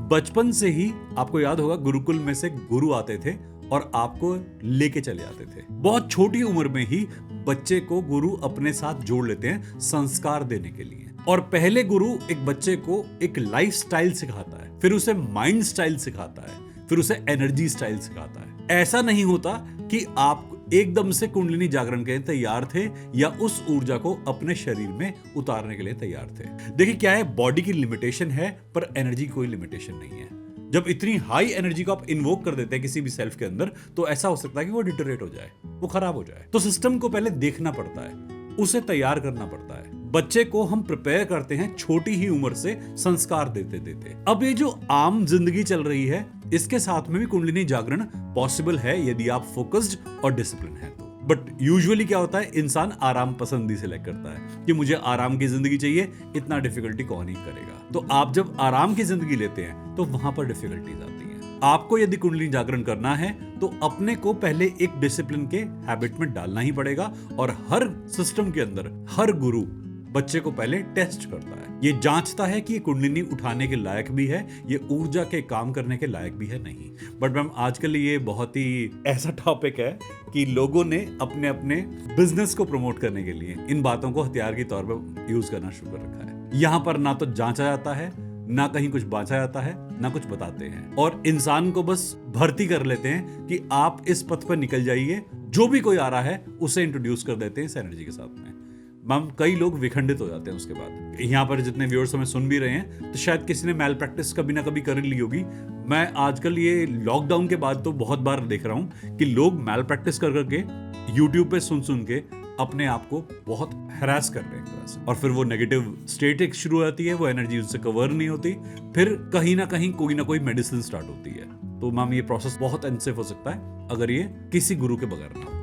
बचपन से ही आपको याद होगा गुरुकुल में से गुरु आते थे और आपको लेके चले आते थे। बहुत छोटी उम्र में ही बच्चे को गुरु अपने साथ जोड़ लेते हैं संस्कार देने के लिए। और पहले गुरु एक बच्चे को एक लाइफ स्टाइल सिखाता है, फिर उसे माइंड स्टाइल सिखाता है, फिर उसे एनर्जी स्टाइल सिखाता है। ऐसा नहीं होता कि आप एकदम से कुंडलिनी जागरण के लिए तैयार थे या उस ऊर्जा को अपने शरीर में उतारने के लिए तैयार थे। देखिए क्या है, बॉडी की लिमिटेशन है पर एनर्जी की कोई लिमिटेशन नहीं है। जब इतनी हाई एनर्जी को आप इन्वोक कर देते हैं किसी भी सेल्फ के अंदर, तो ऐसा हो सकता है कि वो डिटोरेट हो जाए, वो खराब हो जाए। तो सिस्टम को पहले देखना पड़ता है, उसे तैयार करना पड़ता है। बच्चे को हम प्रिपेयर करते हैं छोटी ही उम्र से संस्कार देते देते। अब ये जो आम जिंदगी चल रही है, इसके साथ में भी कुंडलिनी जागरण पॉसिबल है यदि आप फोकस्ड और डिसिप्लिन है तो। बट यूजुअली क्या होता है, इंसान आराम पसंदी सिलेक्ट करता है कि मुझे आराम की जिंदगी चाहिए, इतना डिफिकल्टी कौन ही करेगा। तो आप जब आराम की जिंदगी लेते हैं तो वहां पर डिफिकल्टीज आती हैं। आपको यदि कुंडलिनी जागरण करना है तो अपने को पहले एक डिसिप्लिन के हैबिट में डालना ही पड़ेगा। और हर सिस्टम के अंदर हर गुरु बच्चे को पहले टेस्ट करता है, ये जांचता है कि ये कुंडलिनी उठाने के लायक भी है, ये ऊर्जा के काम करने के लायक भी है नहीं। बट मैम आजकल ये बहुत ही ऐसा टॉपिक है कि लोगों ने अपने अपने बिजनेस को प्रमोट करने के लिए इन बातों को हथियार के तौर पर यूज करना शुरू कर रखा है। यहाँ पर ना तो जांचा जाता है, ना कहीं कुछ बांचा जाता है, ना कुछ बताते हैं, और इंसान को बस भर्ती कर लेते हैं कि आप इस पथ पर निकल जाइए। जो भी कोई आ रहा है उसे इंट्रोड्यूस कर देते हैं इस एनर्जी के साथ में। मैम कई लोग विखंडित हो जाते हैं उसके बाद। यहाँ पर जितने व्यूअर्स हमें सुन भी रहे हैं तो शायद किसी ने मैल प्रैक्टिस कभी ना कभी कर ली होगी। मैं आजकल ये लॉकडाउन के बाद तो बहुत बार देख रहा हूँ कि लोग मैल प्रैक्टिस कर करके यूट्यूब पे सुन के अपने आप को बहुत हैरास कर रहे हैं, और फिर वो नेगेटिव स्टेट एक शुरू हो जाती है, वो एनर्जी उससे कवर नहीं होती, फिर कहीं ना कहीं कोई ना कोई मेडिसिन स्टार्ट होती है। तो मैम ये प्रोसेस बहुत अनसेफ हो सकता है अगर ये किसी गुरु के बगैर ना हो।